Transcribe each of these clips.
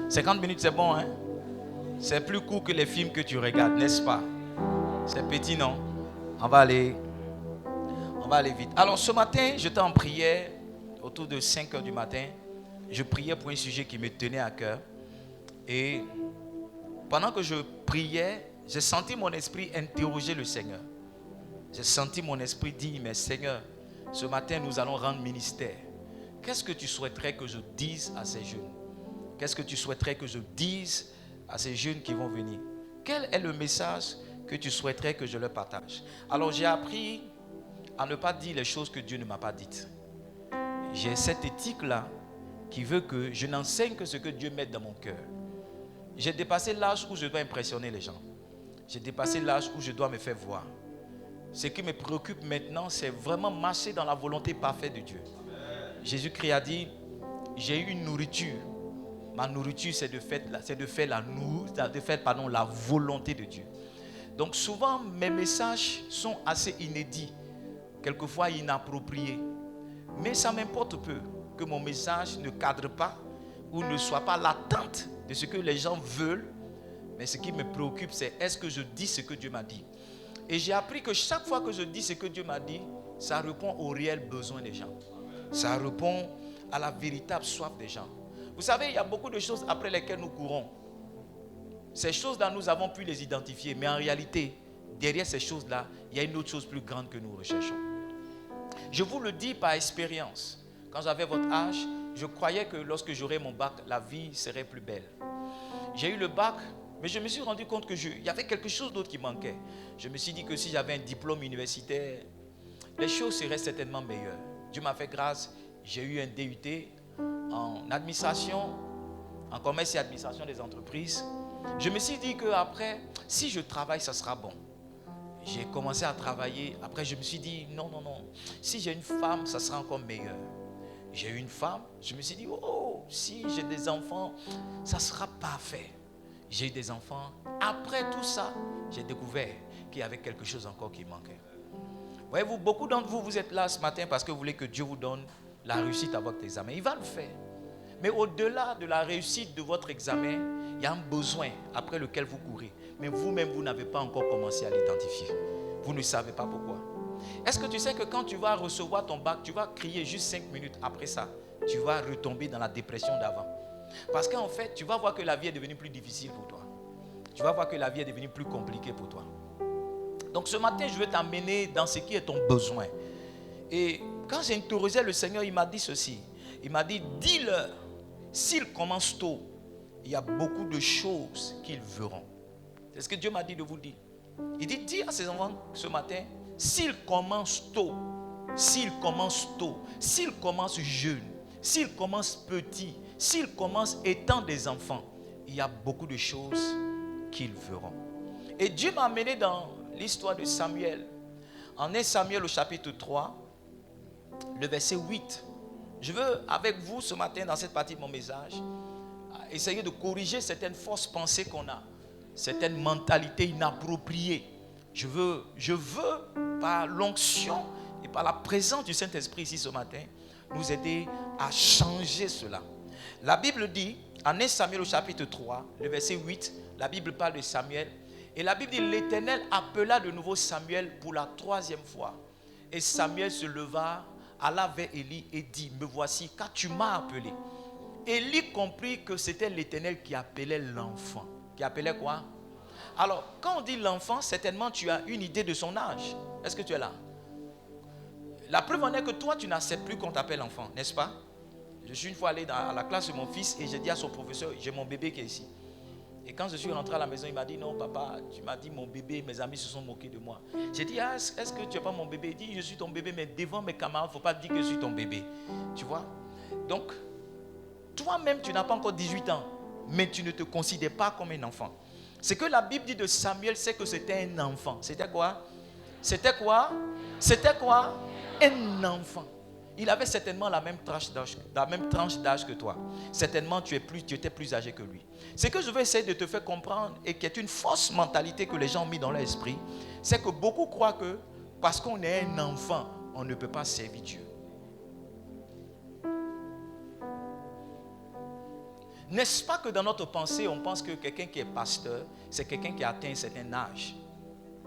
50 minutes, c'est bon, hein? C'est plus court que les films que tu regardes, n'est-ce pas? C'est petit, non? On va aller vite. Alors, ce matin, j'étais en prière, autour de 5 heures du matin. Je priais pour un sujet qui me tenait à cœur. Et pendant que je priais, j'ai senti mon esprit interroger le Seigneur. J'ai senti mon esprit dire, mais Seigneur, ce matin, nous allons rendre ministère. Qu'est-ce que tu souhaiterais que je dise à ces jeunes? Qu'est-ce que tu souhaiterais que je dise à ces jeunes qui vont venir? Quel est le message que tu souhaiterais que je leur partage? Alors, j'ai appris à ne pas dire les choses que Dieu ne m'a pas dites. J'ai cette éthique-là qui veut que je n'enseigne que ce que Dieu met dans mon cœur. J'ai dépassé l'âge où je dois impressionner les gens. J'ai dépassé l'âge où je dois me faire voir. Ce qui me préoccupe maintenant, c'est vraiment marcher dans la volonté parfaite de Dieu. Jésus-Christ a dit, j'ai eu une nourriture. Ma nourriture, c'est de faire la volonté de Dieu. Donc souvent, mes messages sont assez inédits, quelquefois inappropriés. Mais ça m'importe peu que mon message ne cadre pas ou ne soit pas l'attente de ce que les gens veulent. Mais ce qui me préoccupe, c'est est-ce que je dis ce que Dieu m'a dit? Et j'ai appris que chaque fois que je dis ce que Dieu m'a dit, ça répond aux réels besoins des gens. Ça répond à la véritable soif des gens. Vous savez, il y a beaucoup de choses après lesquelles nous courons. Ces choses-là, nous avons pu les identifier. Mais en réalité, derrière ces choses-là, il y a une autre chose plus grande que nous recherchons. Je vous le dis par expérience. Quand j'avais votre âge, je croyais que lorsque j'aurais mon bac, la vie serait plus belle. J'ai eu le bac, mais je me suis rendu compte qu'il y avait quelque chose d'autre qui manquait. Je me suis dit que si j'avais un diplôme universitaire, les choses seraient certainement meilleures. Dieu m'a fait grâce, j'ai eu un DUT en administration, en commerce et administration des entreprises. Je me suis dit qu'après, si je travaille, ça sera bon. J'ai commencé à travailler. Après, je me suis dit, non. Si j'ai une femme, ça sera encore meilleur. J'ai eu une femme. Je me suis dit, oh, si j'ai des enfants, ça sera parfait. J'ai eu des enfants. Après tout ça, j'ai découvert qu'il y avait quelque chose encore qui manquait. Voyez-vous, beaucoup d'entre vous, vous êtes là ce matin parce que vous voulez que Dieu vous donne la réussite à votre examen. Il va le faire. Mais au-delà de la réussite de votre examen, il y a un besoin après lequel vous courez. Mais vous-même, vous n'avez pas encore commencé à l'identifier. Vous ne savez pas pourquoi. Est-ce que tu sais que quand tu vas recevoir ton bac, tu vas crier juste 5 minutes après ça, tu vas retomber dans la dépression d'avant. Parce qu'en fait, tu vas voir que la vie est devenue plus difficile pour toi. Tu vas voir que la vie est devenue plus compliquée pour toi. Donc ce matin, je veux t'amener dans ce qui est ton besoin. Et quand j'ai interrogé le Seigneur, il m'a dit ceci. Il m'a dit, dis-leur, s'ils commencent tôt, il y a beaucoup de choses qu'ils verront. C'est ce que Dieu m'a dit de vous dire. Il dit, dis à ses enfants ce matin, s'ils commencent tôt, s'ils commencent jeunes, s'ils commencent petits, s'ils commencent étant des enfants, il y a beaucoup de choses qu'ils verront. Et Dieu m'a amené dans l'histoire de Samuel. En 1 Samuel au chapitre 3, le verset 8. Je veux avec vous ce matin dans cette partie de mon message essayer de corriger certaines fausses pensées qu'on a, certaines mentalités inappropriées. Je veux par l'onction et par la présence du Saint-Esprit ici ce matin nous aider à changer cela. La Bible dit en 1 Samuel au chapitre 3, le verset 8, la Bible parle de Samuel et la Bible dit l'Éternel appela de nouveau Samuel pour la 3e fois et Samuel se leva, alla vers Élie et dit, me voici car tu m'as appelé. Élie comprit que c'était l'Éternel qui appelait l'enfant. Qui appelait quoi? Alors, quand on dit l'enfant, certainement tu as une idée de son âge. Est-ce que tu es là? La preuve en est que toi, tu n'acceptes plus qu'on t'appelle enfant, n'est-ce pas? Je suis une fois allé à la classe de mon fils et j'ai dit à son professeur, j'ai mon bébé qui est ici. Et quand je suis rentré à la maison, il m'a dit, non papa, tu m'as dit mon bébé, mes amis se sont moqués de moi. J'ai dit, est-ce que tu n'es pas mon bébé? Il dit, je suis ton bébé, mais devant mes camarades, il ne faut pas dire que je suis ton bébé. Tu vois? Donc, toi-même, tu n'as pas encore 18 ans, mais tu ne te considères pas comme un enfant. Ce que la Bible dit de Samuel, c'est que c'était un enfant. C'était quoi? C'était quoi? Un enfant. Il avait certainement la même tranche d'âge que toi. Certainement, tu étais plus âgé que lui. Ce que je veux essayer de te faire comprendre et qui est une fausse mentalité que les gens ont mis dans leur esprit, c'est que beaucoup croient que parce qu'on est un enfant, on ne peut pas servir Dieu. N'est-ce pas que dans notre pensée, on pense que quelqu'un qui est pasteur, c'est quelqu'un qui a atteint un certain âge?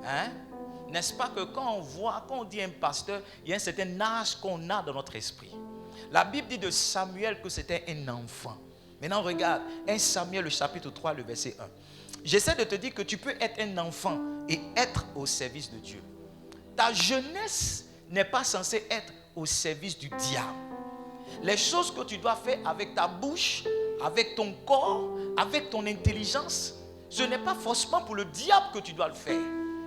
Hein? N'est-ce pas que quand on dit un pasteur, il y a un certain âge qu'on a dans notre esprit? La Bible dit de Samuel que c'était un enfant. Maintenant regarde, 1 Samuel le chapitre 3, le verset 1. J'essaie de te dire que tu peux être un enfant et être au service de Dieu. Ta jeunesse n'est pas censée être au service du diable. Les choses que tu dois faire avec ta bouche, avec ton corps, avec ton intelligence, ce n'est pas forcément pour le diable que tu dois le faire.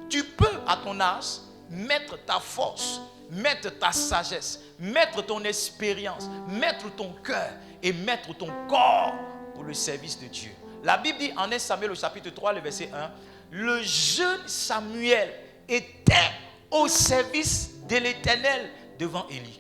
Tu peux, à ton âge, mettre ta force, mettre ta sagesse, mettre ton expérience, mettre ton cœur et mettre ton corps pour le service de Dieu. La Bible dit en 1 Samuel au chapitre 3, le verset 1, le jeune Samuel était au service de l'Éternel devant Élie.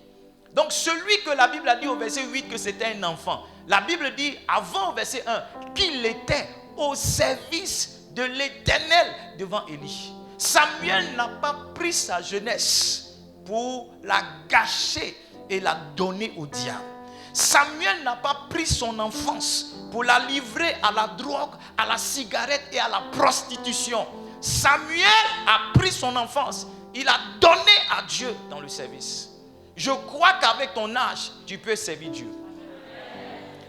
Donc celui que la Bible a dit au verset 8 que c'était un enfant, la Bible dit avant au verset 1 qu'il était au service de l'Éternel devant Élie. Samuel n'a pas pris sa jeunesse pour la gâcher et la donner au diable. Samuel n'a pas pris son enfance pour la livrer à la drogue, à la cigarette et à la prostitution. Samuel a pris son enfance, il a donné à Dieu dans le service. Je crois qu'avec ton âge, tu peux servir Dieu.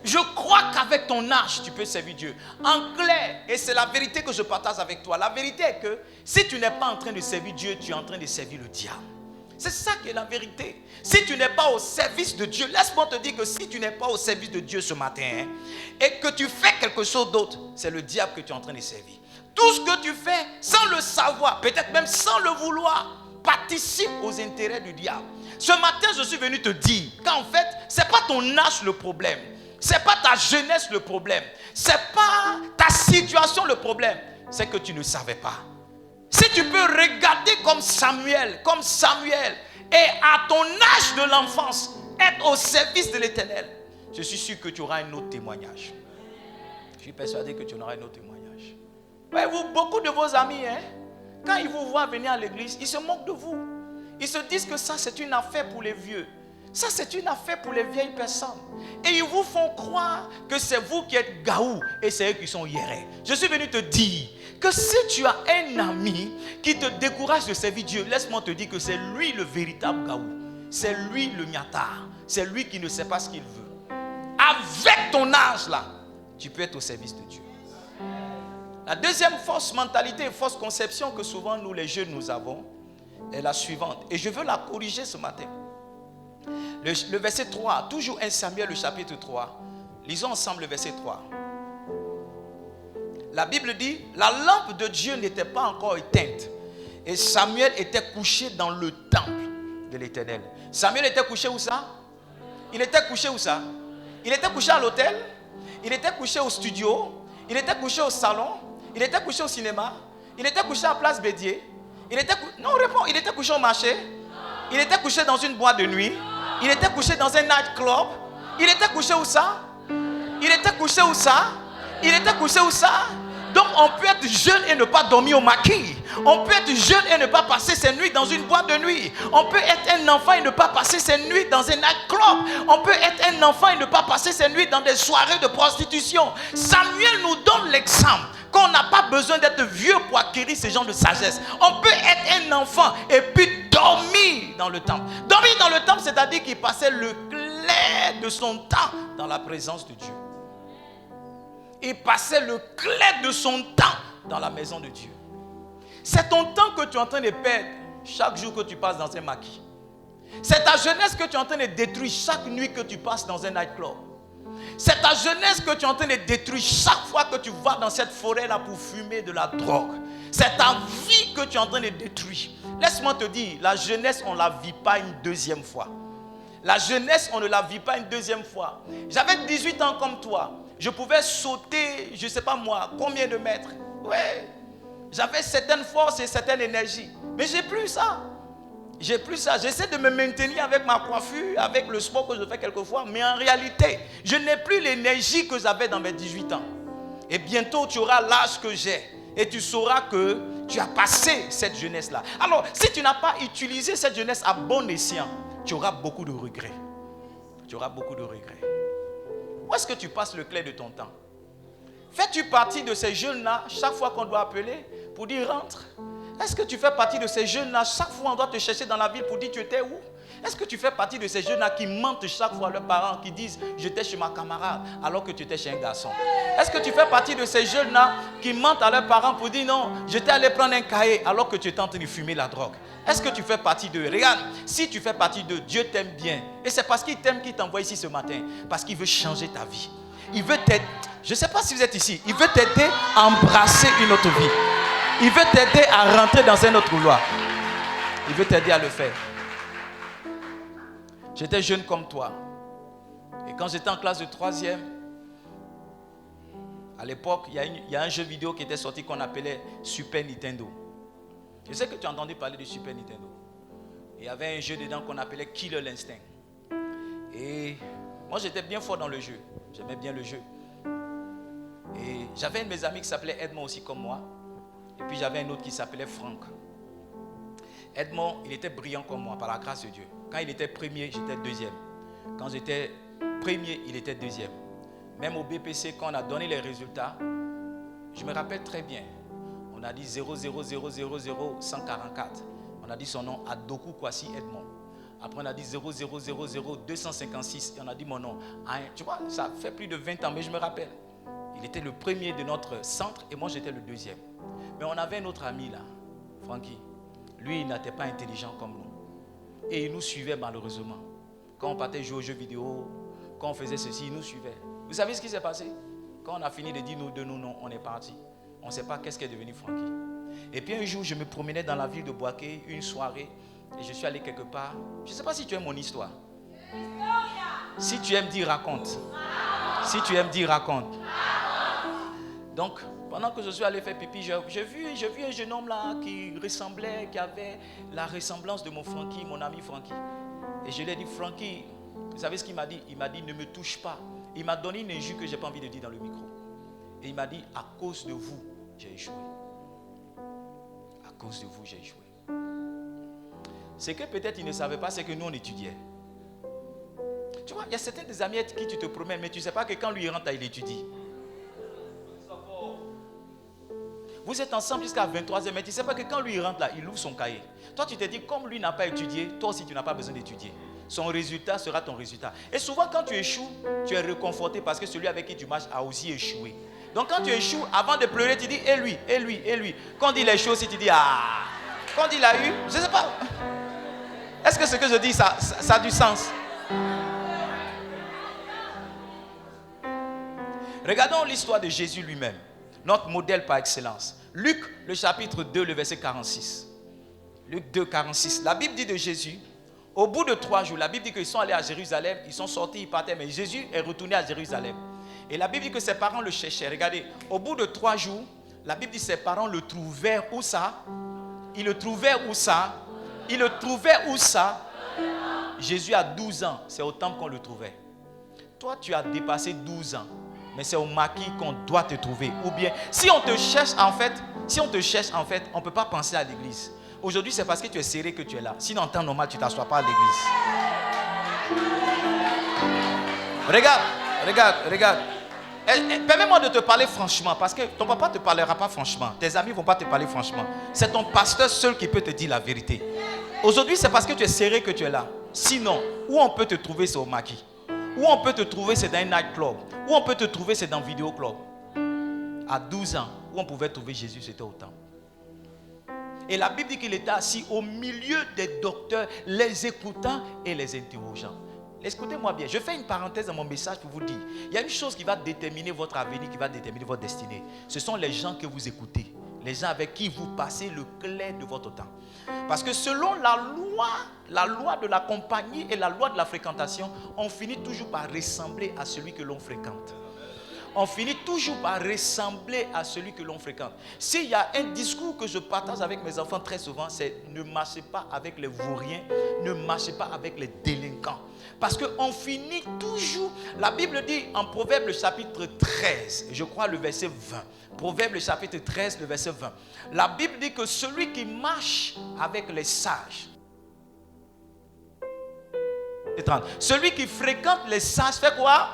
Je crois qu'avec ton âge, tu peux servir Dieu. En clair, et c'est la vérité que je partage avec toi, la vérité est que si tu n'es pas en train de servir Dieu, tu es en train de servir le diable. C'est ça qui est la vérité. Si tu n'es pas au service de Dieu, laisse-moi te dire que si tu n'es pas au service de Dieu ce matin et que tu fais quelque chose d'autre, c'est le diable que tu es en train de servir. Tout ce que tu fais sans le savoir, peut-être même sans le vouloir, participe aux intérêts du diable. Ce matin, je suis venu te dire qu'en fait, ce n'est pas ton âge le problème. Ce n'est pas ta jeunesse le problème. Ce n'est pas ta situation le problème. C'est que tu ne savais pas. Si tu peux regarder comme Samuel, et à ton âge de l'enfance, être au service de l'Éternel, je suis sûr que tu auras un autre témoignage. Je suis persuadé que tu auras un autre témoignage. Voyez-vous, beaucoup de vos amis, quand ils vous voient venir à l'église, ils se moquent de vous. Ils se disent que ça, c'est une affaire pour les vieux. Ça, c'est une affaire pour les vieilles personnes. Et ils vous font croire que c'est vous qui êtes gaou et c'est eux qui sont hiérés. Je suis venu te dire que si tu as un ami qui te décourage de servir Dieu, laisse-moi te dire que c'est lui le véritable gaou. C'est lui le miatard. C'est lui qui ne sait pas ce qu'il veut. Avec ton âge là, tu peux être au service de Dieu. La deuxième fausse mentalité et fausse conception que souvent nous les jeunes nous avons est la suivante. Et je veux la corriger ce matin. Le verset 3, toujours 1 Samuel, le chapitre 3. Lisons ensemble le verset 3. La Bible dit, la lampe de Dieu n'était pas encore éteinte. Et Samuel était couché dans le temple de l'Éternel. Samuel était couché où ça? Il était couché où ça? Il était couché à l'hôtel? Il était couché au studio? Il était couché au salon? Il était couché au cinéma? Il était couché à Place Bédier? Non, réponds. Il était couché au marché? Il était couché dans une boîte de nuit? Il était couché dans un nightclub? Il était couché où ça? Il était couché où ça? Il était couché où ça? Donc on peut être jeune et ne pas dormir au maquis. On peut être jeune et ne pas passer ses nuits dans une boîte de nuit. On peut être un enfant et ne pas passer ses nuits dans un nightclub. On peut être un enfant et ne pas passer ses nuits dans des soirées de prostitution. Samuel nous donne l'exemple qu'on n'a pas besoin d'être vieux pour acquérir ce genre de sagesse. On peut être un enfant et puis dormir dans le temple. Dormir dans le temple, c'est-à-dire qu'il passait le clair de son temps dans la présence de Dieu. Il passait le clair de son temps dans la maison de Dieu. C'est ton temps que tu es en train de perdre chaque jour que tu passes dans un maquis. C'est ta jeunesse que tu es en train de détruire chaque nuit que tu passes dans un nightclub. C'est ta jeunesse que tu es en train de détruire chaque fois que tu vas dans cette forêt-là pour fumer de la drogue. C'est ta vie que tu es en train de détruire. Laisse-moi te dire, la jeunesse, on ne la vit pas une deuxième fois. La jeunesse, on ne la vit pas une deuxième fois. J'avais 18 ans comme toi. Je pouvais sauter, je ne sais pas moi, combien de mètres. Ouais. J'avais certaines forces et certaines énergies. Mais j'ai plus ça. J'ai plus ça. J'essaie de me maintenir avec ma coiffure, avec le sport que je fais quelquefois. Mais en réalité, je n'ai plus l'énergie que j'avais dans mes 18 ans. Et bientôt, tu auras l'âge que j'ai. Et tu sauras que tu as passé cette jeunesse-là. Alors, si tu n'as pas utilisé cette jeunesse à bon escient, tu auras beaucoup de regrets. Tu auras beaucoup de regrets. Où est-ce que tu passes le clair de ton temps? Fais-tu partie de ces jeunes-là, chaque fois qu'on doit appeler pour dire rentre? Est-ce que tu fais partie de ces jeunes-là, chaque fois on doit te chercher dans la ville pour dire tu étais où? Est-ce que tu fais partie de ces jeunes-là qui mentent chaque fois à leurs parents, qui disent j'étais chez ma camarade alors que tu étais chez un garçon? Est-ce que tu fais partie de ces jeunes-là qui mentent à leurs parents pour dire non, j'étais allé prendre un cahier alors que tu étais en train de fumer la drogue? Est-ce que tu fais partie d'eux? Regarde, si tu fais partie d'eux, Dieu t'aime bien. Et c'est parce qu'il t'aime qu'il t'envoie ici ce matin. Parce qu'il veut changer ta vie. Il veut t'aider. Je ne sais pas si vous êtes ici. Il veut t'aider à embrasser une autre vie. Il veut t'aider à rentrer dans un autre couloir. Il veut t'aider à le faire. J'étais jeune comme toi. Et quand j'étais en classe de 3e, à l'époque, il y a un jeu vidéo qui était sorti qu'on appelait Super Nintendo. Je sais que tu as entendu parler de Super Nintendo. Il y avait un jeu dedans qu'on appelait Killer Instinct. Et moi, j'étais bien fort dans le jeu. J'aimais bien le jeu. Et j'avais un de mes amis qui s'appelait Edmond aussi comme moi. Et puis j'avais un autre qui s'appelait Franck. Edmond, il était brillant comme moi, par la grâce de Dieu. Quand il était premier, j'étais deuxième. Quand j'étais premier, il était deuxième. Même au BPC, quand on a donné les résultats, je me rappelle très bien. On a dit 0000144. On a dit son nom, Adoku Kwasi Edmond. Après, on a dit 0000256. Et on a dit mon nom. Tu vois, ça fait plus de 20 ans, mais je me rappelle. Il était le premier de notre centre et moi, j'étais le deuxième. Mais on avait un autre ami là, Francky. Lui, il n'était pas intelligent comme nous. Et il nous suivait malheureusement. Quand on partait jouer aux jeux vidéo, quand on faisait ceci, il nous suivait. Vous savez ce qui s'est passé? Quand on a fini de dire nous deux, nous non, on est parti. On ne sait pas qu'est-ce qui est devenu Francky. Et puis un jour, je me promenais dans la ville de Boaké, une soirée, et je suis allé quelque part. Je ne sais pas si tu aimes mon histoire. Si tu aimes dire, raconte. Si tu aimes dire, raconte. Donc, pendant que je suis allé faire pipi, j'ai vu un jeune homme là qui ressemblait, qui avait la ressemblance de mon Francky, mon ami Francky. Et je lui ai dit, Francky, vous savez ce qu'il m'a dit? Il m'a dit, ne me touche pas. Il m'a donné une injure que je n'ai pas envie de dire dans le micro. Et il m'a dit, à cause de vous, j'ai échoué. À cause de vous, j'ai échoué. Ce que peut-être il ne savait pas, c'est que nous, on étudiait. Tu vois, il y a certains des amis avec qui tu te promènes, mais tu ne sais pas que quand lui rentre, il étudie. Vous êtes ensemble jusqu'à 23h, mais tu ne sais pas que quand lui rentre là, il ouvre son cahier. Toi, tu te dis, comme lui n'a pas étudié, toi aussi, tu n'as pas besoin d'étudier. Son résultat sera ton résultat. Et souvent, quand tu échoues, tu es réconforté parce que celui avec qui tu marches a aussi échoué. Donc, quand tu échoues, avant de pleurer, tu dis, et lui, et lui, et lui. Quand on dit les choses, tu dis, ah. Quand il a eu, je ne sais pas. Est-ce que ce que je dis, ça a du sens? Regardons l'histoire de Jésus lui-même. Notre modèle par excellence. Luc, le chapitre 2, le verset 46. Luc 2, 46. La Bible dit de Jésus, au bout de 3 jours, la Bible dit qu'ils sont allés à Jérusalem, ils sont sortis, ils partaient, mais Jésus est retourné à Jérusalem. Et la Bible dit que ses parents le cherchaient. Regardez, au bout de 3 jours, la Bible dit que ses parents le trouvèrent où ça? Ils le trouvèrent où ça? Ils le trouvaient où ça? Jésus a 12 ans, c'est au temple qu'on le trouvait. Toi, tu as dépassé 12 ans. Mais c'est au maquis qu'on doit te trouver. Ou bien, si on te cherche en fait, on ne peut pas penser à l'église. Aujourd'hui, c'est parce que tu es serré que tu es là. Sinon, en temps normal, tu ne t'assois pas à l'église. Regarde. Permets-moi de te parler franchement, parce que ton papa ne te parlera pas franchement. Tes amis ne vont pas te parler franchement. C'est ton pasteur seul qui peut te dire la vérité. Aujourd'hui, c'est parce que tu es serré que tu es là. Sinon, où on peut te trouver, c'est au maquis. Où on peut te trouver, c'est dans un nightclub. Où on peut te trouver, c'est dans un vidéoclub. À 12 ans, où on pouvait trouver Jésus, c'était au temple. Et la Bible dit qu'il était assis au milieu des docteurs, les écoutant et les interrogeant. Écoutez-moi bien, je fais une parenthèse dans mon message pour vous dire, il y a une chose qui va déterminer votre avenir, qui va déterminer votre destinée. Ce sont les gens que vous écoutez, les gens avec qui vous passez le clair de votre temps. Parce que selon la loi de la compagnie et la loi de la fréquentation, on finit toujours par ressembler à celui que l'on fréquente. On finit toujours par ressembler à celui que l'on fréquente. S'il y a un discours que je partage avec mes enfants très souvent, c'est ne marchez pas avec les vauriens, ne marchez pas avec les délinquants. Parce qu'on finit toujours, la Bible dit en Proverbe le chapitre 13, je crois le verset 20. Proverbe le chapitre 13, le verset 20. La Bible dit que celui qui marche avec les sages, celui qui fréquente les sages fait quoi?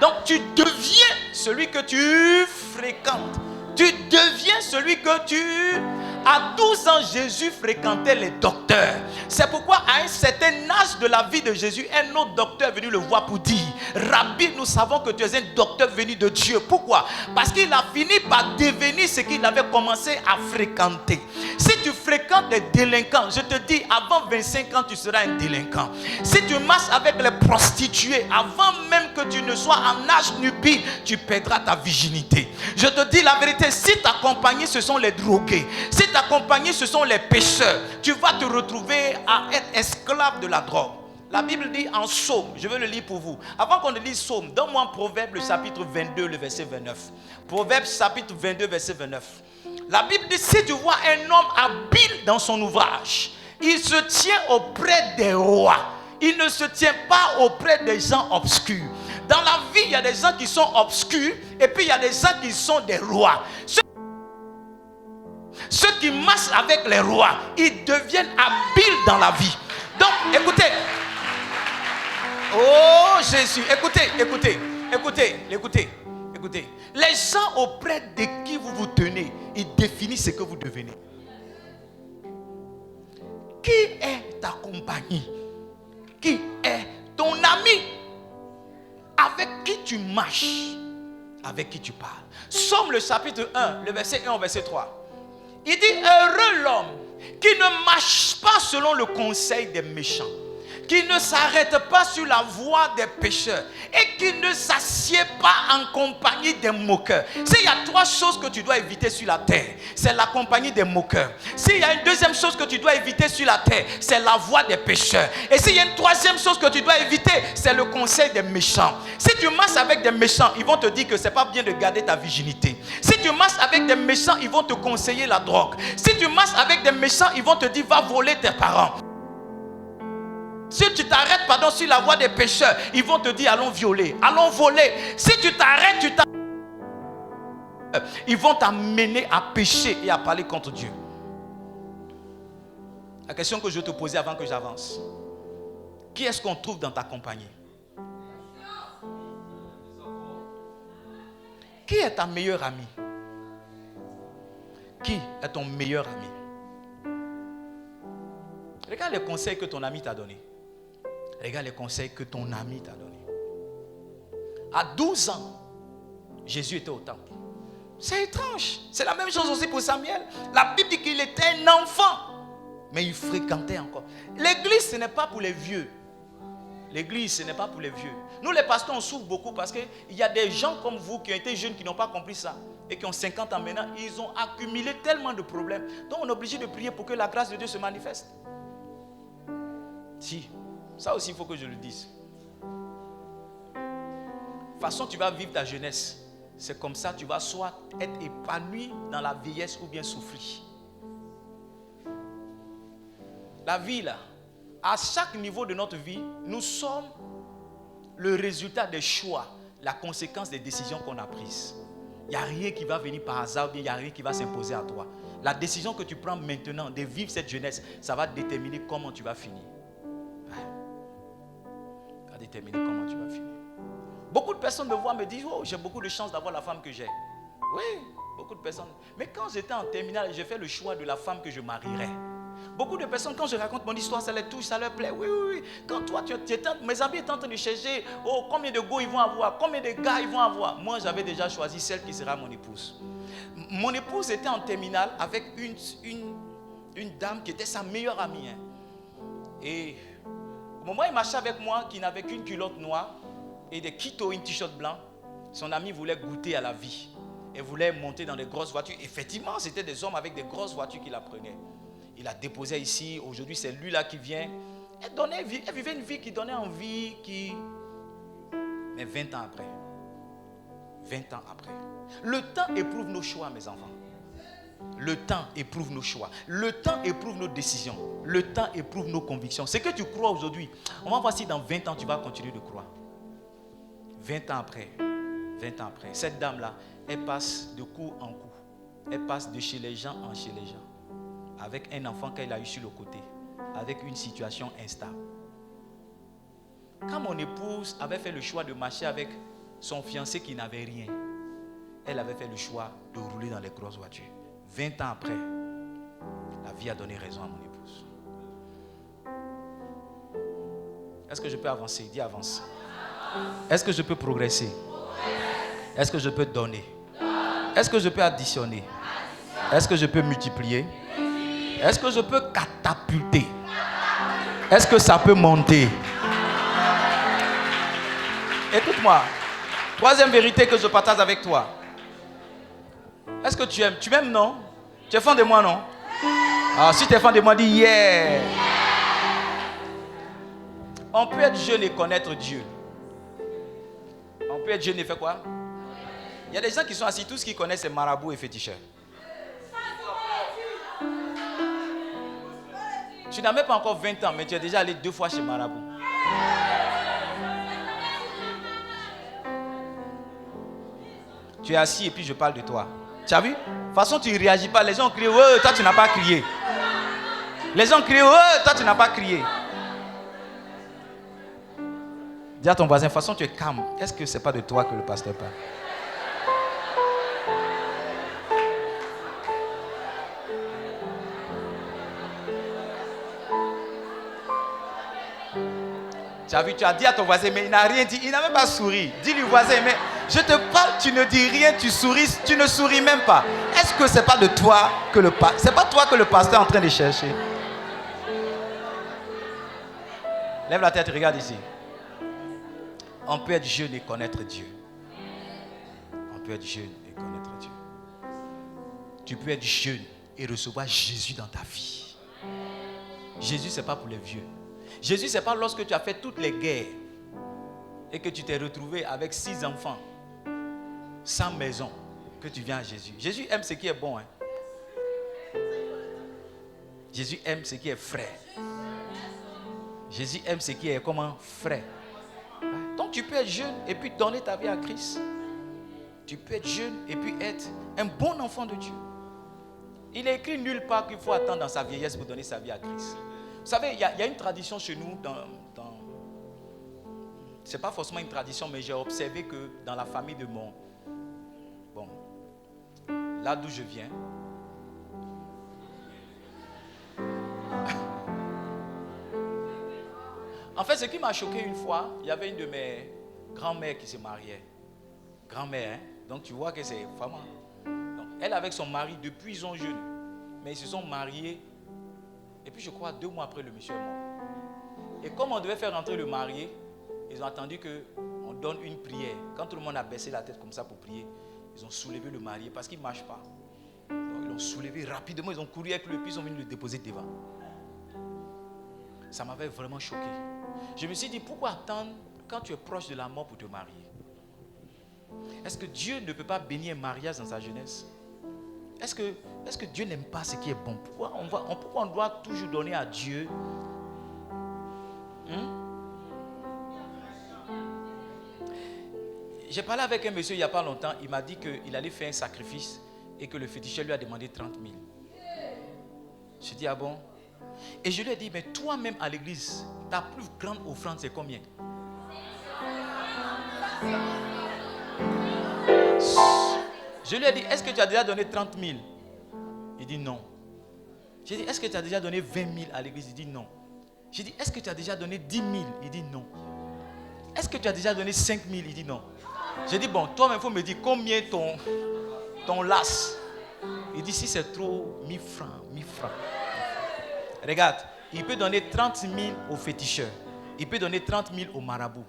Donc tu deviens celui que tu fréquentes. Tu deviens celui que tu... À 12 ans, Jésus fréquentait les docteurs. C'est pourquoi à un certain âge de la vie de Jésus, un autre docteur est venu le voir pour dire: Rabbi, nous savons que tu es un docteur venu de Dieu. Pourquoi? Parce qu'il a fini par devenir ce qu'il avait commencé à fréquenter. Si tu fréquentes des délinquants, je te dis, avant 25 ans, tu seras un délinquant. Si tu marches avec les prostituées, avant même que tu ne sois en âge nubile, tu perdras ta virginité. Je te dis la vérité, si ta compagnie, ce sont les drogués, si ta compagnie, ce sont les pécheurs, tu vas te retrouver à être esclave de la drogue. La Bible dit en Psaume, je vais le lire pour vous. Avant qu'on ne lise Psaume, donne-moi Proverbe, le chapitre 22, le verset 29. Proverbe, chapitre 22, verset 29. La Bible dit, si tu vois un homme habile dans son ouvrage, il se tient auprès des rois. Il ne se tient pas auprès des gens obscurs. Dans la vie, il y a des gens qui sont obscurs et puis il y a des gens qui sont des rois. Ceux qui marchent avec les rois, ils deviennent habiles dans la vie. Donc, écoutez. Oh Jésus, écoutez. Les gens auprès de qui vous vous tenez, ils définissent ce que vous devenez. Qui est ta compagnie? Qui est ton ami? Avec qui tu marches? Avec qui tu parles? Somme le chapitre 1, le verset 1 au verset 3. Il dit: heureux l'homme qui ne marche pas selon le conseil des méchants, qui ne s'arrête pas sur la voie des pécheurs et qui ne s'assied pas en compagnie des moqueurs. S'il y a 3 choses que tu dois éviter sur la terre, c'est la compagnie des moqueurs. S'il y a une deuxième chose que tu dois éviter sur la terre, c'est la voie des pécheurs. Et s'il y a une troisième chose que tu dois éviter, c'est le conseil des méchants. Si tu marches avec des méchants, ils vont te dire que c'est pas bien de garder ta virginité. Si tu marches avec des méchants, ils vont te conseiller la drogue. Si tu marches avec des méchants, ils vont te dire: va voler tes parents. Si tu t'arrêtes sur la voie des pécheurs, ils vont te dire: allons violer, allons voler. Si tu t'arrêtes, ils vont t'amener à pécher et à parler contre Dieu. La question que je vais te poser avant que j'avance: qui est-ce qu'on trouve dans ta compagnie? Qui est ta meilleure amie? Qui est ton meilleur ami? Regarde les conseils que ton ami t'a donnés. Regarde les conseils que ton ami t'a donnés. À 12 ans, Jésus était au temple. C'est étrange. C'est la même chose aussi pour Samuel. La Bible dit qu'il était un enfant, mais il fréquentait encore. L'église, ce n'est pas pour les vieux. L'église, ce n'est pas pour les vieux. Nous, les pasteurs, on souffre beaucoup parce qu'il y a des gens comme vous qui ont été jeunes, qui n'ont pas compris ça et qui ont 50 ans maintenant. Ils ont accumulé tellement de problèmes. Donc, on est obligé de prier pour que la grâce de Dieu se manifeste. Si, ça aussi, il faut que je le dise. De toute façon, tu vas vivre ta jeunesse. C'est comme ça, tu vas soit être épanoui dans la vieillesse ou bien souffrir. La vie, là, à chaque niveau de notre vie, nous sommes le résultat des choix, la conséquence des décisions qu'on a prises. Il n'y a rien qui va venir par hasard, il n'y a rien qui va s'imposer à toi. La décision que tu prends maintenant de vivre cette jeunesse, ça va déterminer comment tu vas finir. Ça va déterminer comment tu vas finir. Beaucoup de personnes me voient, me disent: oh, j'ai beaucoup de chance d'avoir la femme que j'ai. Oui, beaucoup de personnes. Mais quand j'étais en terminale, j'ai fait le choix de la femme que je marierais. Beaucoup de personnes, quand je raconte mon histoire, ça les touche, ça leur plaît. Oui, oui, oui. Quand toi, mes amis étaient en train de chercher, oh, combien de go ils vont avoir, combien de gars ils vont avoir. Moi, j'avais déjà choisi celle qui sera mon épouse. Mon épouse était en terminale avec une dame qui était sa meilleure amie. Hein. Et au moment où il marchait avec moi, qui n'avait qu'une culotte noire et des kittos, une t-shirt blanc, son ami voulait goûter à la vie. Elle voulait monter dans des grosses voitures. Effectivement, c'était des hommes avec des grosses voitures qui la prenaient. Il la déposait ici. Aujourd'hui, c'est lui là qui vient. Elle vivait une vie qui donnait envie. Mais 20 ans après. 20 ans après. Le temps éprouve nos choix, mes enfants. Le temps éprouve nos choix. Le temps éprouve nos décisions. Le temps éprouve nos convictions. Ce que tu crois aujourd'hui, on va voir si dans 20 ans, tu vas continuer de croire. 20 ans après. 20 ans après. Cette dame-là, elle passe de coup en coup. Elle passe de chez les gens en chez les gens. Avec un enfant qu'elle a eu sur le côté, avec une situation instable. Quand mon épouse avait fait le choix de marcher avec son fiancé qui n'avait rien, elle avait fait le choix de rouler dans les grosses voitures. 20 ans après, la vie a donné raison à mon épouse. Est-ce que je peux avancer? Dis avance. Est-ce que je peux progresser? Est-ce que je peux donner? Est-ce que je peux additionner? Est-ce que je peux multiplier? Est-ce que je peux catapulter? Est-ce que ça peut monter? Écoute-moi. Troisième vérité que je partage avec toi. Est-ce que tu aimes? Tu m'aimes, non? Tu es fan de moi, non? Ah, si tu es fan de moi, dis yeah. On peut être jeune et connaître Dieu. On peut être jeune et faire quoi? Il y a des gens qui sont assis, tout ce qu'ils connaissent c'est marabout et féticheur. Tu n'as même pas encore 20 ans, mais tu es déjà allé 2 fois chez marabout. Tu es assis et puis je parle de toi. Tu as vu? De toute façon, tu ne réagis pas. Les gens crient, ouais, toi tu n'as pas crié. Les gens crient, ouais, toi tu n'as pas crié. Dis à ton voisin, de toute façon tu es calme. Est-ce que ce n'est pas de toi que le pasteur parle? Tu as vu, tu as dit à ton voisin, mais il n'a rien dit, il n'a même pas souri. Dis-lui voisin, mais je te parle, tu ne dis rien, tu souris, tu ne souris même pas. Est-ce que c'est pas de toi que le pasteur, c'est pas toi que le pasteur est en train de chercher? Lève la tête, regarde ici. On peut être jeune et connaître Dieu. On peut être jeune et connaître Dieu. Tu peux être jeune et recevoir Jésus dans ta vie. Jésus, ce n'est pas pour les vieux. Jésus, ce n'est pas lorsque tu as fait toutes les guerres et que tu t'es retrouvé avec 6 enfants, sans maison, que tu viens à Jésus. Jésus aime ce qui est bon. Hein? Jésus aime ce qui est frais. Jésus aime ce qui est comment? Frais. Donc tu peux être jeune et puis donner ta vie à Christ. Tu peux être jeune et puis être un bon enfant de Dieu. Il est écrit nulle part qu'il faut attendre dans sa vieillesse pour donner sa vie à Christ. Vous savez, il y a une tradition chez nous, ce n'est pas forcément une tradition, mais j'ai observé que dans la famille de là d'où je viens, en fait, ce qui m'a choqué une fois, il y avait une de mes grand-mères qui se mariait. Grand-mère, hein? Donc tu vois que c'est vraiment. Donc, elle avec son mari, depuis ils sont jeunes, mais ils se sont mariés. Et puis je crois 2 mois après, le monsieur est mort. Et comme on devait faire rentrer le marié, ils ont attendu qu'on donne une prière. Quand tout le monde a baissé la tête comme ça pour prier, ils ont soulevé le marié parce qu'il ne marche pas. Donc ils l'ont soulevé rapidement, ils ont couru avec lui et puis ils ont venu le déposer devant. Ça m'avait vraiment choqué. Je me suis dit, pourquoi attendre quand tu es proche de la mort pour te marier? Est-ce que Dieu ne peut pas bénir un mariage dans sa jeunesse? Est-ce que Dieu n'aime pas ce qui est bon? Pourquoi on doit toujours donner à Dieu? J'ai parlé avec un monsieur il n'y a pas longtemps. Il m'a dit qu'il allait faire un sacrifice et que le féticheur lui a demandé 30 000. Je dis, ah bon? Et je lui ai dit, mais toi-même à l'église, ta plus grande offrande c'est combien? Je lui ai dit, est-ce que tu as déjà donné 30 000? Il dit non. J'ai dit, est-ce que tu as déjà donné 20 000 à l'église? Il dit non. J'ai dit, est-ce que tu as déjà donné 10 000? Il dit non. Est-ce que tu as déjà donné 5 000? Il dit non. J'ai dit, bon, toi-même, il faut me dire combien ton las. Il dit, si c'est trop, 1000 francs, 1000 francs. Regarde, il peut donner 30 000 au féticheur. Il peut donner 30 000 au marabout.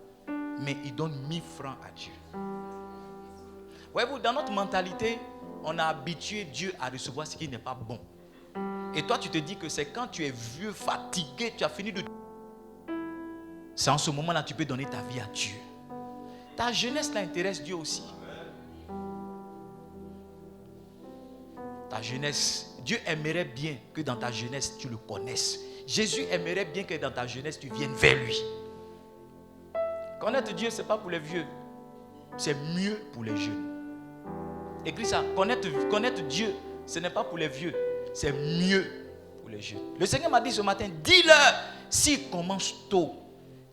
Mais il donne 1000 francs à Dieu. Voyez-vous, dans notre mentalité, on a habitué Dieu à recevoir ce qui n'est pas bon. Et toi, tu te dis que c'est quand tu es vieux, fatigué, tu as fini de... C'est en ce moment-là que tu peux donner ta vie à Dieu. Ta jeunesse l'intéresse Dieu aussi. Ta jeunesse, Dieu aimerait bien que dans ta jeunesse, tu le connaisses. Jésus aimerait bien que dans ta jeunesse, tu viennes vers lui. Connaître Dieu, ce n'est pas pour les vieux. C'est mieux pour les jeunes. Écris ça, connaître Dieu, ce n'est pas pour les vieux, c'est mieux pour les jeunes. Le Seigneur m'a dit ce matin, dis-leur, s'ils commencent tôt,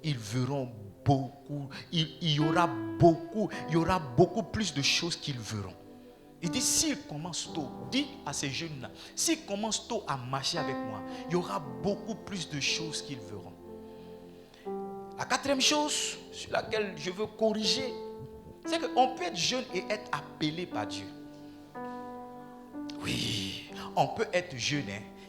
ils verront beaucoup, il y aura beaucoup plus de choses qu'ils verront. Il dit, s'ils commencent tôt, dis à ces jeunes-là, s'ils commencent tôt à marcher avec moi, il y aura beaucoup plus de choses qu'ils verront. La quatrième chose sur laquelle je veux corriger, c'est qu'on peut être jeune et être appelé par Dieu. Oui, on peut être jeune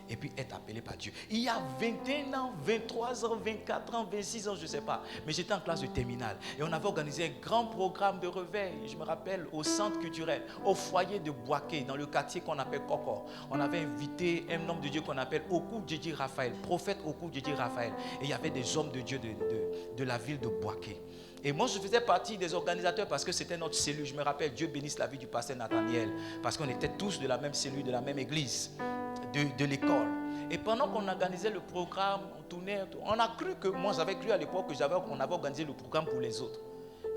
et puis être appelé par Dieu. Il y a 21 ans, 23 ans, 24 ans, 26 ans, je ne sais pas. Mais j'étais en classe de terminale et on avait organisé un grand programme de réveil. Je me rappelle au centre culturel, au foyer de Boaké, dans le quartier qu'on appelle Kokor. On avait invité un homme de Dieu qu'on appelle Oku Djedji Raphaël, prophète Oku Djedji Raphaël. Et il y avait des hommes de Dieu de la ville de Boaké. Et moi, je faisais partie des organisateurs parce que c'était notre cellule. Je me rappelle, Dieu bénisse la vie du pasteur Nathaniel. Parce qu'on était tous de la même cellule, de la même église, de l'école. Et pendant qu'on organisait le programme, on tournait, on a cru que, moi j'avais cru à l'époque qu'on avait organisé le programme pour les autres.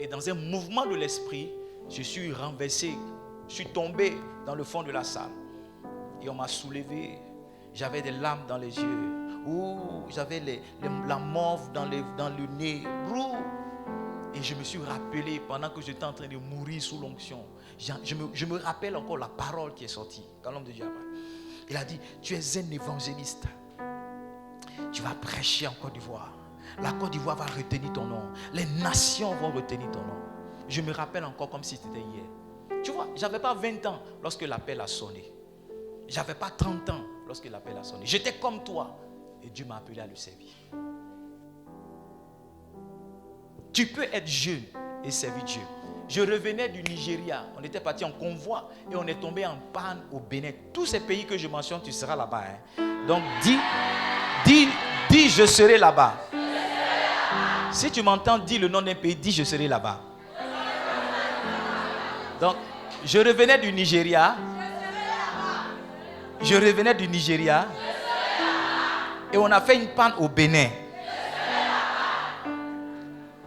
Et dans un mouvement de l'esprit, je suis renversé, je suis tombé dans le fond de la salle. Et on m'a soulevé. J'avais des larmes dans les yeux. J'avais la morve dans le nez. Et je me suis rappelé, pendant que j'étais en train de mourir sous l'onction, je me rappelle encore la parole qui est sortie. Quand l'homme de Dieu a parlé, il a dit, tu es un évangéliste. Tu vas prêcher en Côte d'Ivoire. La Côte d'Ivoire va retenir ton nom. Les nations vont retenir ton nom. Je me rappelle encore comme si c'était hier. Tu vois, je n'avais pas 20 ans lorsque l'appel a sonné. Je n'avais pas 30 ans lorsque l'appel a sonné. J'étais comme toi. Et Dieu m'a appelé à le servir. Tu peux être jeune et servir Dieu. Je revenais du Nigeria. On était parti en convoi et on est tombé en panne au Bénin. Tous ces pays que je mentionne, tu seras là-bas. Donc dis, je serai là-bas. Si tu m'entends, dis le nom d'un pays, dis je serai là-bas. Donc, je revenais du Nigeria. Et on a fait une panne au Bénin.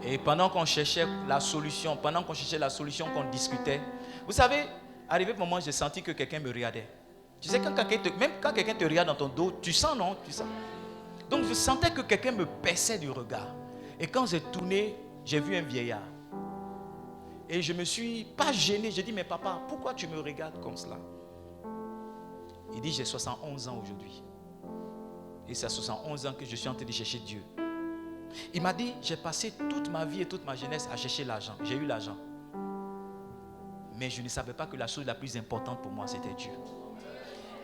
Et pendant qu'on cherchait la solution, qu'on discutait, vous savez, arrivé un moment, j'ai senti que quelqu'un me regardait. Tu sais, même quand quelqu'un te regarde dans ton dos, tu sens, non? Tu sens. Donc je sentais que quelqu'un me perçait du regard. Et quand j'ai tourné, j'ai vu un vieillard. Et je ne me suis pas gêné. J'ai dit, mais papa, pourquoi tu me regardes comme cela? Il dit, j'ai 71 ans aujourd'hui. Et c'est à 71 ans que je suis en train de chercher Dieu. Il m'a dit, j'ai passé toute ma vie et toute ma jeunesse à chercher l'argent. J'ai eu l'argent. Mais je ne savais pas que la chose la plus importante pour moi, c'était Dieu.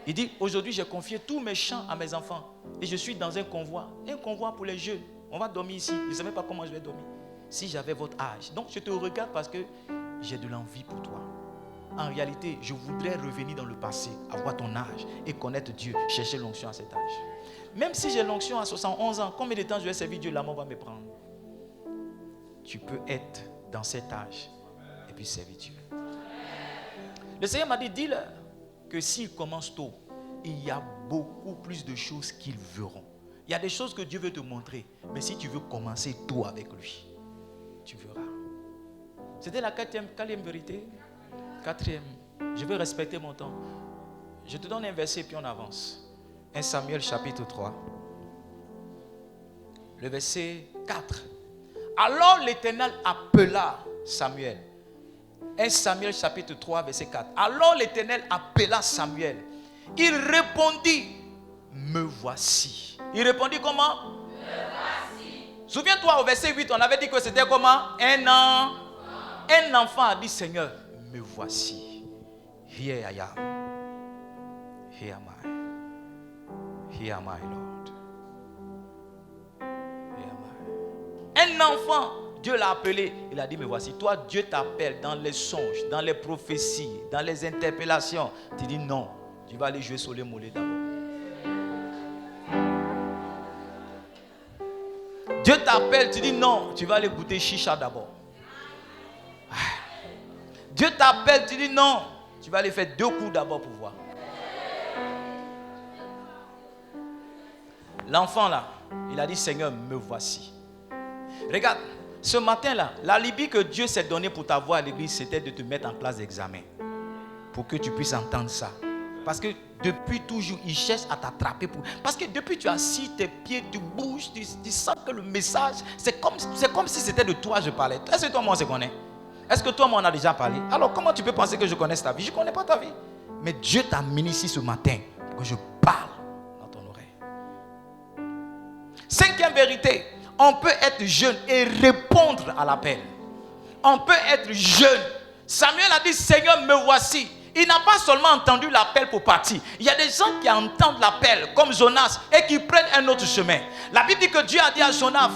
Il dit, aujourd'hui, j'ai confié tous mes champs à mes enfants. Et je suis dans un convoi pour les jeunes. On va dormir ici. Je ne savais pas comment je vais dormir. Si j'avais votre âge. Donc, je te regarde parce que j'ai de l'envie pour toi. En réalité, je voudrais revenir dans le passé, avoir ton âge et connaître Dieu, chercher l'onction à cet âge. Même si j'ai l'onction à 71 ans, combien de temps je vais servir Dieu, la mort va me prendre. Tu peux être dans cet âge et puis servir Dieu. Le Seigneur m'a dit, dis-leur que s'ils commencent tôt, il y a beaucoup plus de choses qu'ils verront. Il y a des choses que Dieu veut te montrer, mais si tu veux commencer tôt avec lui, tu verras. C'était la quatrième vérité. Quatrième, je veux respecter mon temps. Je te donne un verset puis on avance. 1 Samuel chapitre 3. Le verset 4. Alors l'Éternel appela Samuel. 1 Samuel chapitre 3 verset 4. Alors l'Éternel appela Samuel. Il répondit, me voici. Il répondit comment? Me voici. Souviens-toi au verset 8, on avait dit que c'était comment? Un enfant a dit, Seigneur, me voici. Here I am. Here am I. Here am I, Lord. Here am I. Un enfant, Dieu l'a appelé. Il a dit, me voici. Toi, Dieu t'appelle dans les songes, dans les prophéties, dans les interpellations. Tu dis non. Tu vas aller jouer sur les mollets d'abord. Dieu t'appelle, tu dis non. Tu vas aller goûter chicha d'abord. Dieu t'appelle, tu dis non. Tu vas aller faire 2 coups d'abord pour voir. L'enfant là, il a dit, Seigneur, me voici. Regarde, ce matin-là, l'alibi que Dieu s'est donné pour t'avoir à l'église, c'était de te mettre en classe d'examen. Pour que tu puisses entendre ça. Parce que depuis toujours, il cherche à t'attraper. Parce que depuis tu as assis tes pieds, tu bouges, tu sens que le message, c'est comme si c'était de toi que je parlais. Est-ce que toi, moi, on se connaît? Est-ce que toi, moi, on a déjà parlé? Alors, comment tu peux penser que je connais ta vie? Je ne connais pas ta vie. Mais Dieu t'a amené ici ce matin pour que je parle dans ton oreille. Cinquième vérité, on peut être jeune et répondre à l'appel. On peut être jeune. Samuel a dit, Seigneur, me voici. Il n'a pas seulement entendu l'appel pour partir. Il y a des gens qui entendent l'appel, comme Jonas, et qui prennent un autre chemin. La Bible dit que Dieu a dit à Jonas,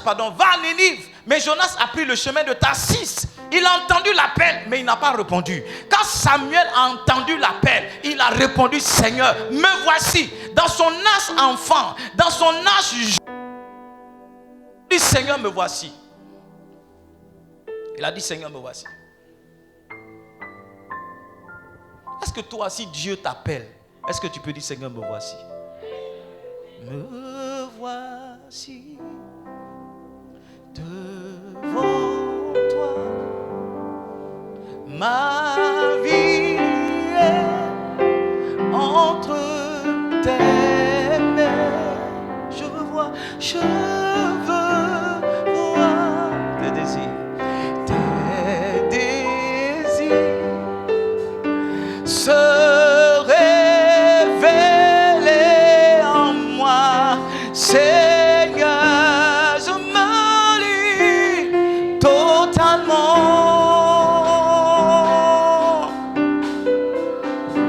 va à Ninive. Mais Jonas a pris le chemin de Tarsis. Il a entendu l'appel, mais il n'a pas répondu. Quand Samuel a entendu l'appel, il a répondu, Seigneur, me voici. Dans son âge enfant, dans son âge jeune, il dit, Seigneur, me voici. Il a dit, Seigneur, me voici. Est-ce que toi, si Dieu t'appelle, est-ce que tu peux dire, Seigneur, me voici? Me voici devant toi. Ma vie est entre tes mains. Je veux voir tes désirs. Se révéler en moi, Seigneur, je me livre totalement.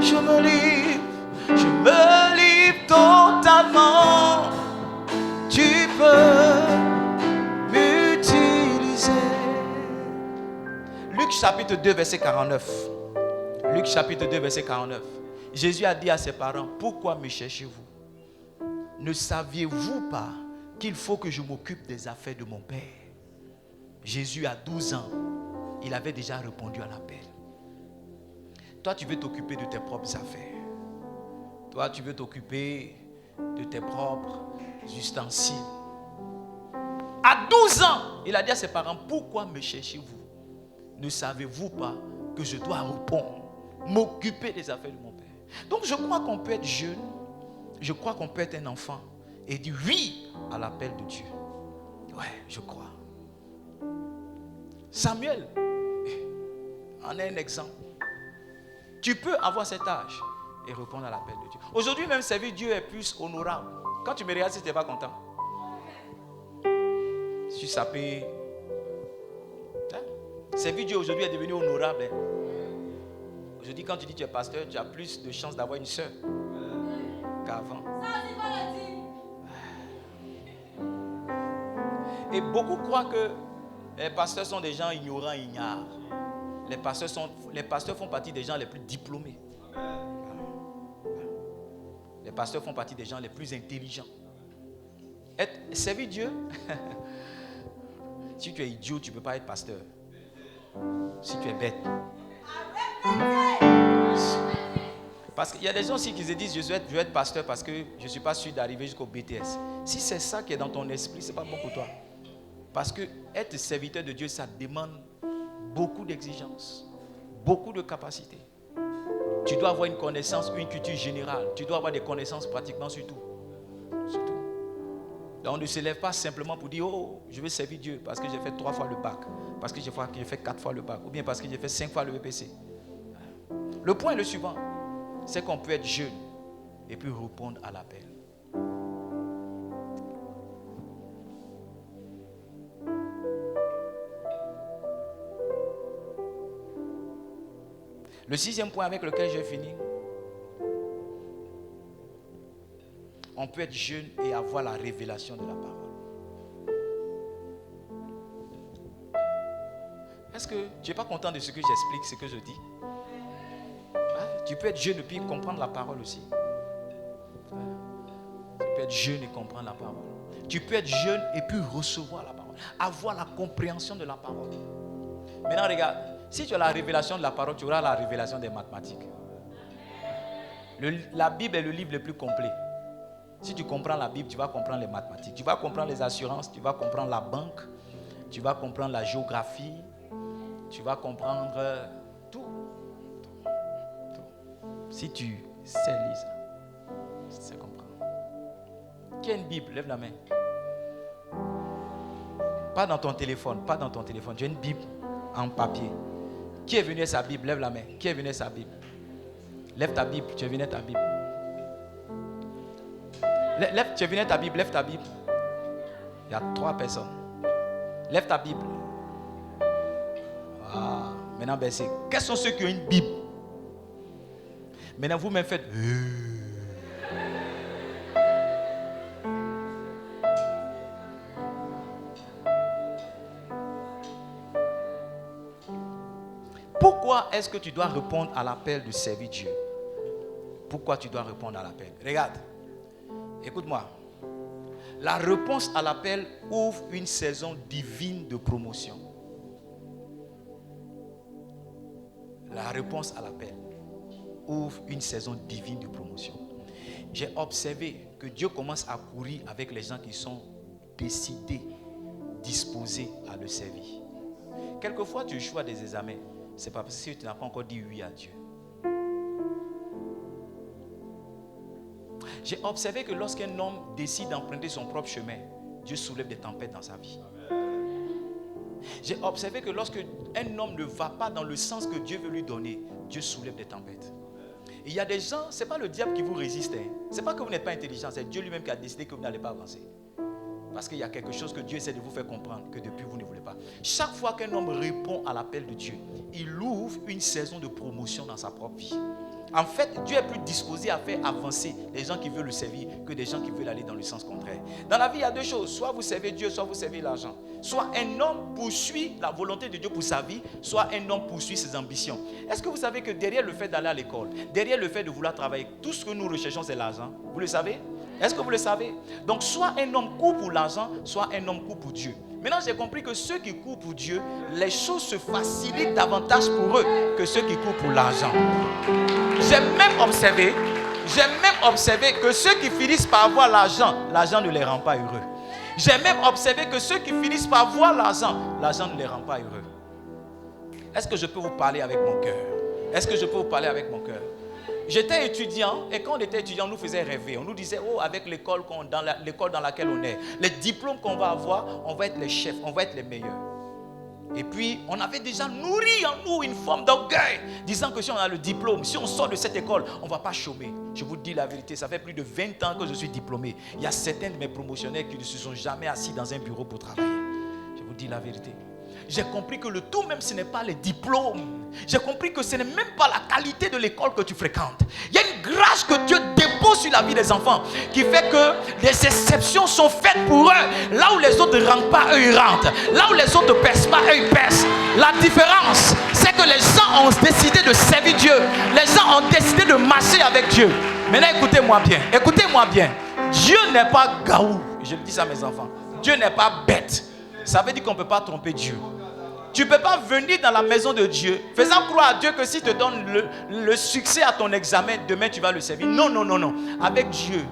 Je me livre totalement. Tu peux m'utiliser. Luc chapitre 2, verset 49. Luc chapitre 2, verset 49. Jésus a dit à ses parents, pourquoi me cherchez-vous? Ne saviez-vous pas qu'il faut que je m'occupe des affaires de mon Père? Jésus a 12 ans, il avait déjà répondu à l'appel. Toi, tu veux t'occuper de tes propres affaires. Toi, tu veux t'occuper de tes propres ustensiles. À 12 ans, il a dit à ses parents, pourquoi me cherchez-vous? Ne savez-vous pas que je dois répondre, m'occuper des affaires de mon Père? Donc je crois qu'on peut être jeune, je crois qu'on peut être un enfant et dire oui à l'appel de Dieu. Ouais, je crois. Samuel en est un exemple. Tu peux avoir cet âge et répondre à l'appel de Dieu. Aujourd'hui même, servir Dieu est plus honorable. Quand tu me regardes, si tu n'es pas content, si ça peut... Servir Dieu aujourd'hui est devenu honorable. Aujourd'hui, quand tu dis que tu es pasteur, tu as plus de chances d'avoir une soeur qu'avant. Et beaucoup croient que les pasteurs sont des gens ignorants, ignares. Les pasteurs font partie des gens les plus diplômés. Les pasteurs font partie des gens les plus intelligents. Servir Dieu, si tu es idiot, tu ne peux pas être pasteur. Si tu es bête. Parce qu'il y a des gens aussi qui se disent je veux être pasteur parce que je ne suis pas sûr d'arriver jusqu'au BTS. Si c'est ça qui est dans ton esprit, ce n'est pas bon pour toi. Parce que être serviteur de Dieu, ça demande beaucoup d'exigences, beaucoup de capacités. Tu dois avoir une connaissance, une culture générale. Tu dois avoir des connaissances pratiquement sur tout. Sur tout. Donc on ne se lève pas simplement pour dire oh, je veux servir Dieu parce que j'ai fait 3 fois le bac, parce que j'ai fait 4 fois le bac, ou bien parce que j'ai fait 5 fois le BPC. Le point est le suivant, c'est qu'on peut être jeune et puis répondre à l'appel. Le 6e point avec lequel j'ai fini, on peut être jeune et avoir la révélation de la parole. Est-ce que tu n'es pas content de ce que j'explique, ce que je dis? Tu peux être jeune et puis comprendre la parole aussi. Tu peux être jeune et comprendre la parole. Tu peux être jeune et puis recevoir la parole. Avoir la compréhension de la parole. Maintenant regarde, si tu as la révélation de la parole, tu auras la révélation des mathématiques. La Bible est le livre le plus complet. Si tu comprends la Bible, tu vas comprendre les mathématiques. Tu vas comprendre les assurances, tu vas comprendre la banque, tu vas comprendre la géographie, tu vas comprendre tout. Si tu sais lire ça, tu sais comprendre. Qui a une Bible? Lève la main. Pas dans ton téléphone, pas dans ton téléphone. Tu as une Bible en papier. Qui est venu avec sa Bible? Lève la main. Qui est venu avec sa Bible? Lève ta Bible. Tu es venu avec ta Bible. Lève, tu es venu avec ta Bible. Lève ta Bible. Il y a 3 personnes. Lève ta Bible. Ah, maintenant, baissez. Quels sont ceux qui ont une Bible? Maintenant, vous-même faites. Pourquoi est-ce que tu dois répondre à l'appel de servir Dieu? Pourquoi tu dois répondre à l'appel? Regarde, écoute-moi. La réponse à l'appel ouvre une saison divine de promotion. La réponse à l'appel ouvre une saison divine de promotion. J'ai observé que Dieu commence à courir avec les gens qui sont décidés, disposés à le servir. Quelquefois, tu échoues à des examens. C'est pas parce que tu n'as pas encore dit oui à Dieu. J'ai observé que lorsqu'un homme décide d'emprunter son propre chemin, Dieu soulève des tempêtes dans sa vie. J'ai observé que lorsqu'un homme ne va pas dans le sens que Dieu veut lui donner, Dieu soulève des tempêtes. Et il y a des gens, ce n'est pas le diable qui vous résiste. Ce n'est pas que vous n'êtes pas intelligent, c'est Dieu lui-même qui a décidé que vous n'allez pas avancer. Parce qu'il y a quelque chose que Dieu essaie de vous faire comprendre que depuis vous ne voulez pas. Chaque fois qu'un homme répond à l'appel de Dieu, il ouvre une saison de promotion dans sa propre vie. En fait, Dieu est plus disposé à faire avancer les gens qui veulent le servir que des gens qui veulent aller dans le sens contraire. Dans la vie, il y a 2 choses. Soit vous servez Dieu, soit vous servez l'argent. Soit un homme poursuit la volonté de Dieu pour sa vie, soit un homme poursuit ses ambitions. Est-ce que vous savez que derrière le fait d'aller à l'école, derrière le fait de vouloir travailler, tout ce que nous recherchons, c'est l'argent? Vous le savez? Est-ce que vous le savez? Donc, soit un homme court pour l'argent, soit un homme court pour Dieu. Maintenant, j'ai compris que ceux qui courent pour Dieu, les choses se facilitent davantage pour eux que ceux qui courent pour l'argent. J'ai même observé que ceux qui finissent par avoir l'argent, l'argent ne les rend pas heureux. J'ai même observé que ceux qui finissent par avoir l'argent, l'argent ne les rend pas heureux. Est-ce que je peux vous parler avec mon cœur? Est-ce que je peux vous parler avec mon cœur? J'étais étudiant et quand on était étudiant, on nous faisait rêver. On nous disait, oh, avec l'école dans laquelle on est, les diplômes qu'on va avoir, on va être les chefs, on va être les meilleurs. Et puis, on avait déjà nourri en nous une forme d'orgueil, disant que si on a le diplôme, si on sort de cette école, on ne va pas chômer. Je vous dis la vérité, ça fait plus de 20 ans que je suis diplômé. Il y a certains de mes promotionnaires qui ne se sont jamais assis dans un bureau pour travailler. Je vous dis la vérité. J'ai compris que le tout même, ce n'est pas les diplômes. J'ai compris que ce n'est même pas la qualité de l'école que tu fréquentes. Il y a une grâce que Dieu dépose sur la vie des enfants qui fait que des exceptions sont faites pour eux. Là où les autres ne rentrent pas, eux ils rentrent. Là où les autres ne percent pas, eux ils percent. La différence, c'est que les gens ont décidé de servir Dieu. Les gens ont décidé de marcher avec Dieu. Maintenant, écoutez-moi bien. Écoutez-moi bien. Dieu n'est pas gaou. Je le dis à mes enfants. Dieu n'est pas bête. Ça veut dire qu'on ne peut pas tromper Dieu. Tu ne peux pas venir dans la maison de Dieu faisant croire à Dieu que s'il te donne le succès à ton examen, demain tu vas le servir. Non, non, non, non. Avec Dieu,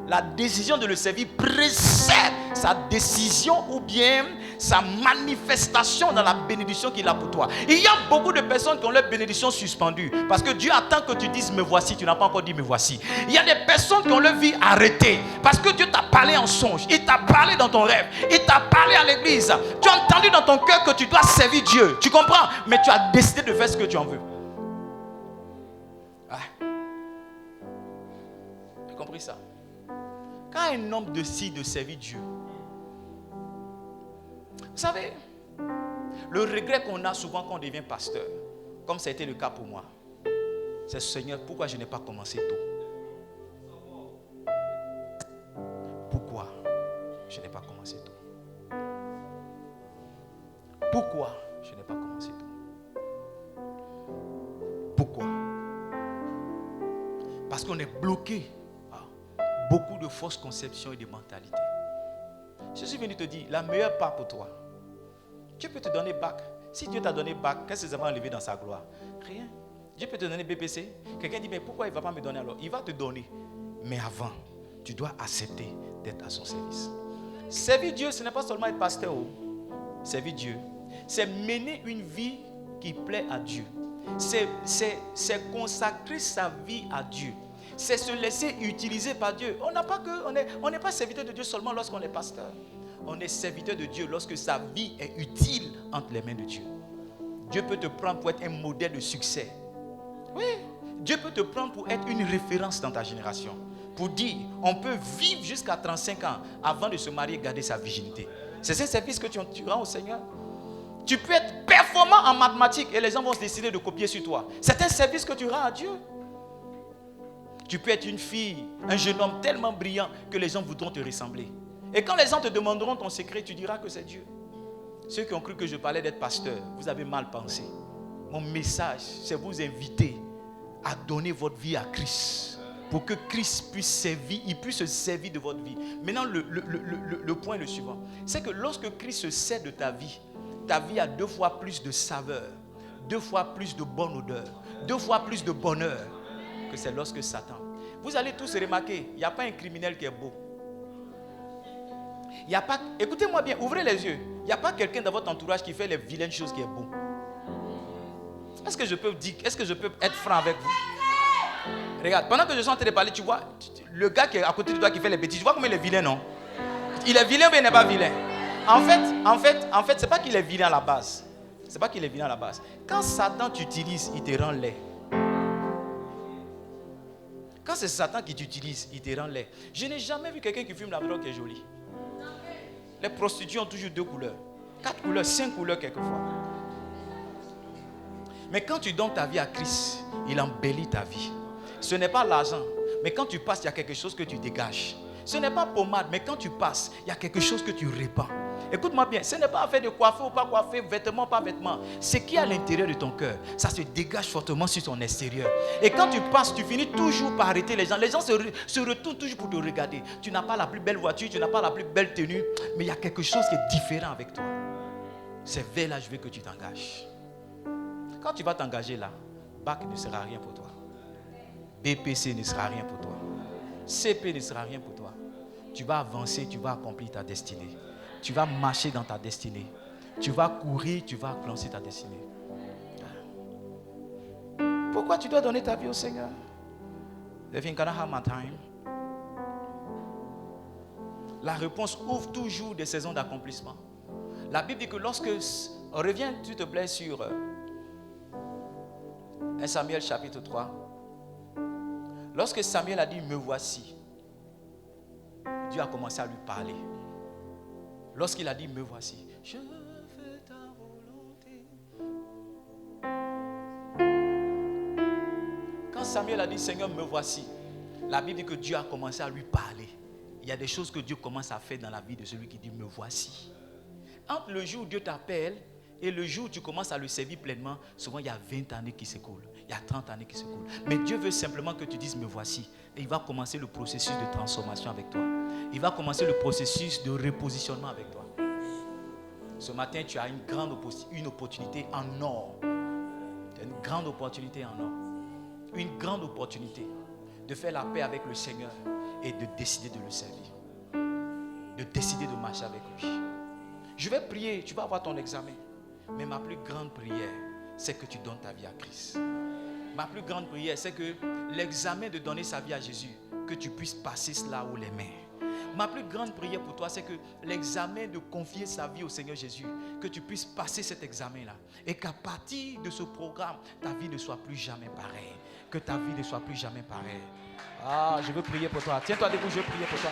la décision de le servir précède sa décision ou bien sa manifestation dans la bénédiction qu'il a pour toi. Il y a beaucoup de personnes qui ont leur bénédiction suspendue parce que Dieu attend que tu dises me voici, tu n'as pas encore dit me voici. Il y a des personnes qui ont leur vie arrêtée parce que Dieu t'a parlé en songe, il t'a parlé dans ton rêve, il t'a parlé à l'église. Tu as entendu dans ton cœur que tu dois servir Dieu, tu comprends? Mais tu as décidé de faire ce que tu en veux. Ah. Tu as compris ça? Quand un homme décide de servir Dieu, vous savez, le regret qu'on a souvent quand on devient pasteur, comme ça a été le cas pour moi, c'est Seigneur, pourquoi je n'ai pas commencé tôt? Pourquoi je n'ai pas commencé tôt? Pourquoi je n'ai pas commencé tôt? Pourquoi? Parce qu'on est bloqué par beaucoup de fausses conceptions et de mentalités. Je suis venu te dire, la meilleure part pour toi, Dieu peut te donner bac. Si Dieu t'a donné bac, qu'est-ce que ça va enlever dans sa gloire? Rien. Dieu peut te donner BPC. Quelqu'un dit, mais pourquoi il ne va pas me donner alors? Il va te donner. Mais avant, tu dois accepter d'être à son service. Servir Dieu, ce n'est pas seulement être pasteur. Servir Dieu, c'est mener une vie qui plaît à Dieu. C'est consacrer sa vie à Dieu. C'est se laisser utiliser par Dieu. On n'est pas serviteur de Dieu seulement lorsqu'on est pasteur. On est serviteur de Dieu lorsque sa vie est utile entre les mains de Dieu. Dieu peut te prendre pour être un modèle de succès. Oui. Dieu peut te prendre pour être une référence dans ta génération. Pour dire, on peut vivre jusqu'à 35 ans avant de se marier et garder sa virginité. C'est ce service que tu rends au Seigneur. Tu peux être performant en mathématiques et les gens vont se décider de copier sur toi. C'est un service que tu rends à Dieu. Tu peux être une fille, un jeune homme tellement brillant que les gens voudront te ressembler. Et quand les gens te demanderont ton secret, tu diras que c'est Dieu. Ceux qui ont cru que je parlais d'être pasteur, vous avez mal pensé. Mon message, c'est vous inviter à donner votre vie à Christ. Pour que Christ puisse servir, il puisse se servir de votre vie. Maintenant, le point est le suivant. C'est que lorsque Christ se sert de ta vie a 2 fois plus de saveur, 2 fois plus de bonne odeur, 2 fois plus de bonheur que c'est lorsque Satan. Vous allez tous remarquer, il n'y a pas un criminel qui est beau. Il y a pas, écoutez-moi bien, ouvrez les yeux. Il n'y a pas quelqu'un dans votre entourage qui fait les vilaines choses qui est beau. Est-ce que je peux être franc avec vous? Regarde, pendant que je suis en train de parler, tu vois, le gars qui est à côté de toi qui fait les bêtises, tu vois comment il est vilain, non? Il est vilain ou il n'est pas vilain? En fait, c'est pas qu'il est vilain à la base. C'est pas qu'il est vilain à la base. Quand Satan t'utilise, il te rend laid. Quand c'est Satan qui t'utilise, il te rend laid. Je n'ai jamais vu quelqu'un qui fume la drogue qui est jolie. Les prostituées ont toujours 2 couleurs, 4 couleurs, 5 couleurs quelquefois. Mais quand tu donnes ta vie à Christ, il embellit ta vie. Ce n'est pas l'argent, mais quand tu passes, il y a quelque chose que tu dégages. Ce n'est pas pommade, mais quand tu passes, il y a quelque chose que tu répands. Écoute-moi bien, ce n'est pas affaire de coiffer ou pas coiffer, vêtements, pas vêtements. Ce qui est à l'intérieur de ton cœur, ça se dégage fortement sur ton extérieur. Et quand tu passes, tu finis toujours par arrêter les gens. Les gens se retournent toujours pour te regarder. Tu n'as pas la plus belle voiture, tu n'as pas la plus belle tenue, mais il y a quelque chose qui est différent avec toi. C'est vers là je veux que tu t'engages. Quand tu vas t'engager là, BAC ne sera rien pour toi. BPC ne sera rien pour toi. CP ne sera rien pour toi. Tu vas avancer, tu vas accomplir ta destinée. Tu vas marcher dans ta destinée. Tu vas courir, tu vas accomplir ta destinée. Pourquoi tu dois donner ta vie au Seigneur? La réponse ouvre toujours des saisons d'accomplissement. La Bible dit que lorsque... Reviens, s'il te plaît, sur 1 Samuel chapitre 3. Lorsque Samuel a dit « Me voici », Dieu a commencé à lui parler. Lorsqu'il a dit « Me voici », je fais ta volonté. Quand Samuel a dit « Seigneur, me voici », la Bible dit que Dieu a commencé à lui parler. Il y a des choses que Dieu commence à faire dans la vie de celui qui dit « Me voici ». Entre le jour où Dieu t'appelle et le jour où tu commences à le servir pleinement, souvent il y a 20 années qui s'écoulent. Il y a 30 années qui s'écoulent. Mais Dieu veut simplement que tu dises « Me voici ». Et il va commencer le processus de transformation avec toi. Il va commencer le processus de repositionnement avec toi. Ce matin, tu as une opportunité en or. Tu as une grande opportunité en or. Une grande opportunité de faire la paix avec le Seigneur et de décider de le servir. De décider de marcher avec lui. Je vais prier, tu vas avoir ton examen. Mais ma plus grande prière, c'est que tu donnes ta vie à Christ. Ma plus grande prière, c'est que l'examen de donner sa vie à Jésus, que tu puisses passer cela haut les mains. Ma plus grande prière pour toi, c'est que l'examen de confier sa vie au Seigneur Jésus, que tu puisses passer cet examen-là. Et qu'à partir de ce programme, ta vie ne soit plus jamais pareille. Que ta vie ne soit plus jamais pareille. Ah, je veux prier pour toi. Tiens-toi debout, je veux prier pour toi.